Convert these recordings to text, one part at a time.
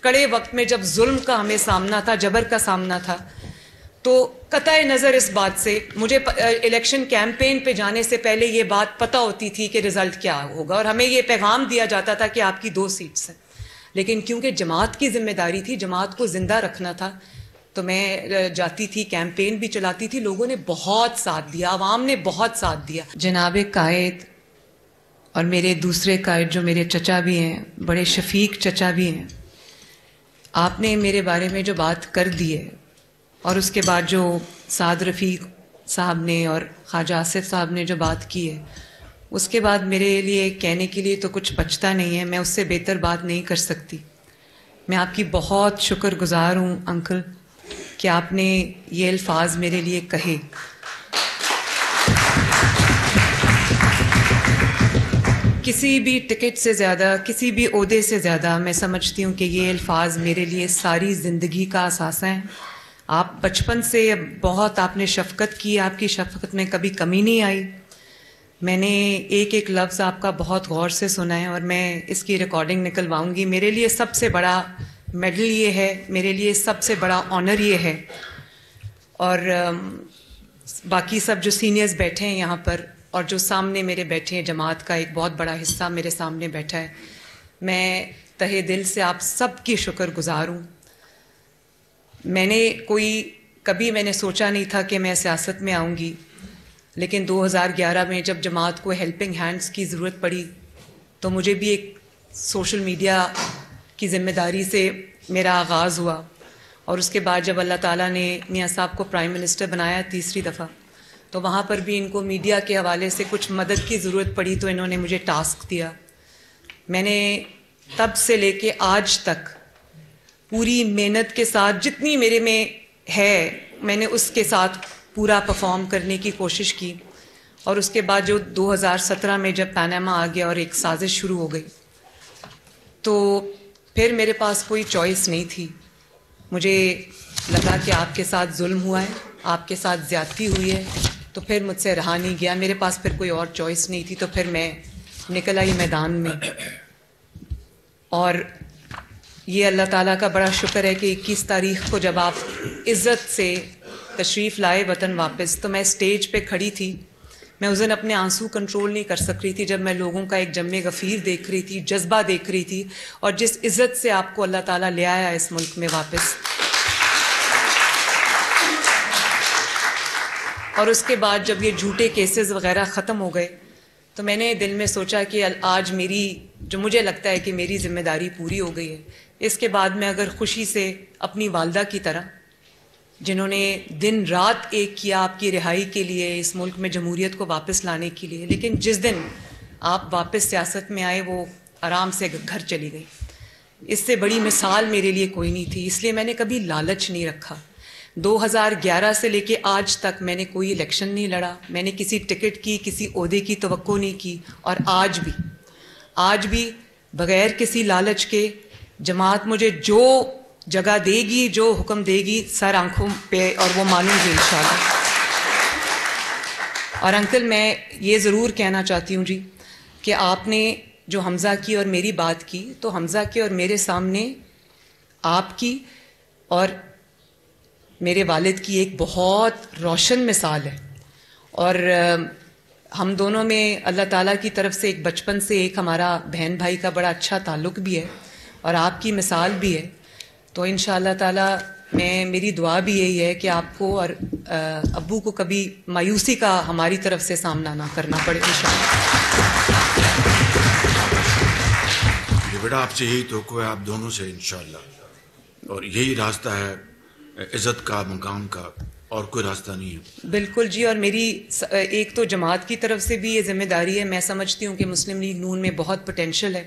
کڑے وقت میں جب ظلم کا ہمیں سامنا تھا, جبر کا سامنا تھا, تو قطع نظر اس بات سے مجھے الیکشن کیمپین پہ جانے سے پہلے یہ بات پتہ ہوتی تھی کہ رزلٹ کیا ہوگا, اور ہمیں یہ پیغام دیا جاتا تھا کہ آپ کی 2 سیٹس ہیں. لیکن کیونکہ جماعت کی ذمہ داری تھی, جماعت کو زندہ رکھنا تھا, تو میں جاتی تھی, کیمپین بھی چلاتی تھی. لوگوں نے بہت ساتھ دیا, عوام نے بہت ساتھ دیا. جناب قائد اور میرے دوسرے قائد جو میرے چچا بھی ہیں, بڑے شفیق چچا بھی ہیں, آپ نے میرے بارے میں جو بات کر دی ہے, اور اس کے بعد جو سعد رفیق صاحب نے اور خواجہ آصف صاحب نے جو بات کی ہے, اس کے بعد میرے لیے کہنے کے لیے تو کچھ بچتا نہیں ہے. میں اس سے بہتر بات نہیں کر سکتی. میں آپ کی بہت شکر گزار ہوں انکل کہ آپ نے یہ الفاظ میرے لیے کہے. کسی بھی ٹکٹ سے زیادہ, کسی بھی عہدے سے زیادہ میں سمجھتی ہوں کہ یہ الفاظ میرے لیے ساری زندگی کا اثاثہ ہیں. آپ بچپن سے بہت آپ نے شفقت کی, آپ کی شفقت میں کبھی کمی نہیں آئی. میں نے ایک ایک لفظ آپ کا بہت غور سے سنا ہے, اور میں اس کی ریکارڈنگ نکلواؤں گی. میرے لیے سب سے بڑا میڈل یہ ہے, میرے لیے سب سے بڑا آنر یہ ہے, اور باقی سب جو سینئرز بیٹھے ہیں یہاں پر, اور جو سامنے میرے بیٹھے ہیں, جماعت کا ایک بہت بڑا حصہ میرے سامنے بیٹھا ہے, میں تہہ دل سے آپ سب کی شکر گزار ہوں. میں نے کبھی میں نے سوچا نہیں تھا کہ میں سیاست میں آؤں گی, لیکن 2011 میں جب جماعت کو ہیلپنگ ہینڈز کی ضرورت پڑی تو مجھے بھی ایک سوشل میڈیا کی ذمہ داری سے میرا آغاز ہوا. اور اس کے بعد جب اللہ تعالیٰ نے میاں صاحب کو پرائم منسٹر بنایا 3ری دفعہ, تو وہاں پر بھی ان کو میڈیا کے حوالے سے کچھ مدد کی ضرورت پڑی, تو انہوں نے مجھے ٹاسک دیا. میں نے تب سے لے کے آج تک پوری محنت کے ساتھ جتنی میرے میں ہے, میں نے اس کے ساتھ پورا پرفارم کرنے کی کوشش کی. اور اس کے بعد جو 2017 میں جب پاناما آ گیا اور ایک سازش شروع ہو گئی, تو پھر میرے پاس کوئی چوائس نہیں تھی. مجھے لگا کہ آپ کے ساتھ ظلم ہوا ہے, آپ کے ساتھ زیادتی ہوئی ہے, تو پھر مجھ سے رہا نہیں گیا. میرے پاس پھر کوئی اور چوائس نہیں تھی, تو پھر میں نکل آئی میدان میں. اور یہ اللہ تعالیٰ کا بڑا شکر ہے کہ 21 تاریخ کو جب آپ عزت سے تشریف لائے وطن واپس, تو میں اسٹیج پہ کھڑی تھی. میں اس دن اپنے آنسو کنٹرول نہیں کر سک رہی تھی جب میں لوگوں کا ایک جم غفیر دیکھ رہی تھی, جذبہ دیکھ رہی تھی, اور جس عزت سے آپ کو اللہ تعالیٰ لے آیا اس ملک میں واپس. اور اس کے بعد جب یہ جھوٹے کیسز وغیرہ ختم ہو گئے, تو میں نے دل میں سوچا کہ آج میری, جو مجھے لگتا ہے کہ میری ذمہ داری پوری ہو گئی ہے. اس کے بعد میں اگر خوشی سے اپنی والدہ کی طرح, جنہوں نے دن رات ایک کیا آپ کی رہائی کے لیے, اس ملک میں جمہوریت کو واپس لانے کے لیے, لیکن جس دن آپ واپس سیاست میں آئے وہ آرام سے گھر چلی گئی. اس سے بڑی مثال میرے لیے کوئی نہیں تھی. اس لیے میں نے کبھی لالچ نہیں رکھا. 2011 سے لے کے آج تک میں نے کوئی الیکشن نہیں لڑا, میں نے کسی ٹکٹ کی, کسی عہدے کی توقع نہیں کی. اور آج بھی بغیر کسی لالچ کے جماعت مجھے جو جگہ دے گی, جو حکم دے گی, سر آنکھوں پہ, اور وہ مانوں گی انشاءاللہ. اور انکل میں یہ ضرور کہنا چاہتی ہوں جی کہ آپ نے جو حمزہ کی اور میری بات کی, تو حمزہ کے اور میرے سامنے آپ کی اور میرے والد کی ایک بہت روشن مثال ہے. اور ہم دونوں میں اللہ تعالیٰ کی طرف سے ایک بچپن سے ایک ہمارا بہن بھائی کا بڑا اچھا تعلق بھی ہے, اور آپ کی مثال بھی ہے. تو انشاءاللہ تعالیٰ میری دعا بھی یہی ہے کہ آپ کو اور ابو کو کبھی مایوسی کا ہماری طرف سے سامنا نہ کرنا پڑے انشاءاللہ. بیٹا آپ سے یہی توقع ہے, آپ دونوں سے انشاءاللہ, اور یہی راستہ ہے عزت کا, مقام کا, اور کوئی راستہ نہیں ہے. بالکل جی. اور میری ایک تو جماعت کی طرف سے بھی یہ ذمہ داری ہے. میں سمجھتی ہوں کہ مسلم لیگ نون میں بہت پوٹینشل ہے,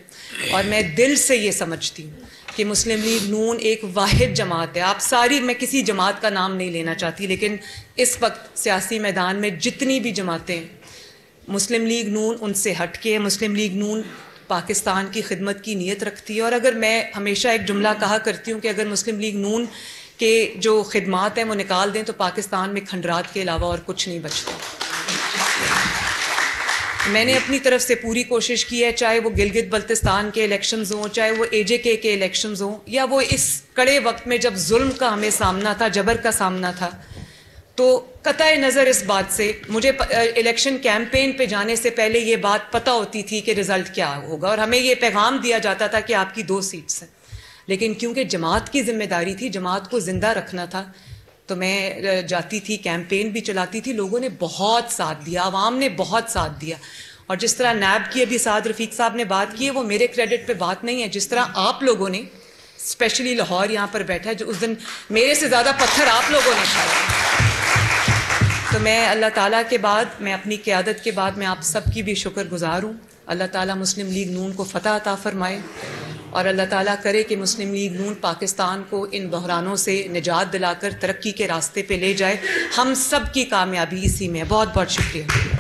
اور میں دل سے یہ سمجھتی ہوں کہ مسلم لیگ نون ایک واحد جماعت ہے. آپ ساری, میں کسی جماعت کا نام نہیں لینا چاہتی, لیکن اس وقت سیاسی میدان میں جتنی بھی جماعتیں ہیں, مسلم لیگ نون ان سے ہٹ کے, مسلم لیگ نون پاکستان کی خدمت کی نیت رکھتی ہے. اور اگر میں ہمیشہ ایک جملہ کہا کرتی ہوں کہ اگر مسلم لیگ نون کہ جو خدمات ہیں وہ نکال دیں تو پاکستان میں کھنڈرات کے علاوہ اور کچھ نہیں بچتا. میں نے اپنی طرف سے پوری کوشش کی ہے, چاہے وہ گلگت بلتستان کے الیکشنز ہوں, چاہے وہ AJK کے الیکشنز ہوں, یا وہ اس کڑے وقت میں جب ظلم کا ہمیں سامنا تھا, جبر کا سامنا تھا. تو قطع نظر اس بات سے, مجھے الیکشن کیمپین پہ جانے سے پہلے یہ بات پتہ ہوتی تھی کہ رزلٹ کیا ہوگا, اور ہمیں یہ پیغام دیا جاتا تھا کہ آپ کی 2 سیٹس ہیں. لیکن کیونکہ جماعت کی ذمہ داری تھی, جماعت کو زندہ رکھنا تھا, تو میں جاتی تھی, کیمپین بھی چلاتی تھی. لوگوں نے بہت ساتھ دیا, عوام نے بہت ساتھ دیا. اور جس طرح نیب کی ابھی سعد رفیق صاحب نے بات کی ہے, وہ میرے کریڈٹ پہ بات نہیں ہے. جس طرح آپ لوگوں نے, اسپیشلی لاہور یہاں پر بیٹھا ہے, جو اس دن میرے سے زیادہ پتھر آپ لوگوں نے کھائے. تو میں اللہ تعالیٰ کے بعد, میں اپنی قیادت کے بعد میں آپ سب کی بھی شکر گزار ہوں. اللہ تعالیٰ مسلم لیگ نون کو فتح عطا فرمائے, اور اللہ تعالیٰ کرے کہ مسلم لیگ نون پاکستان کو ان بحرانوں سے نجات دلا کر ترقی کے راستے پہ لے جائے. ہم سب کی کامیابی اسی میں ہے. بہت بہت شکریہ.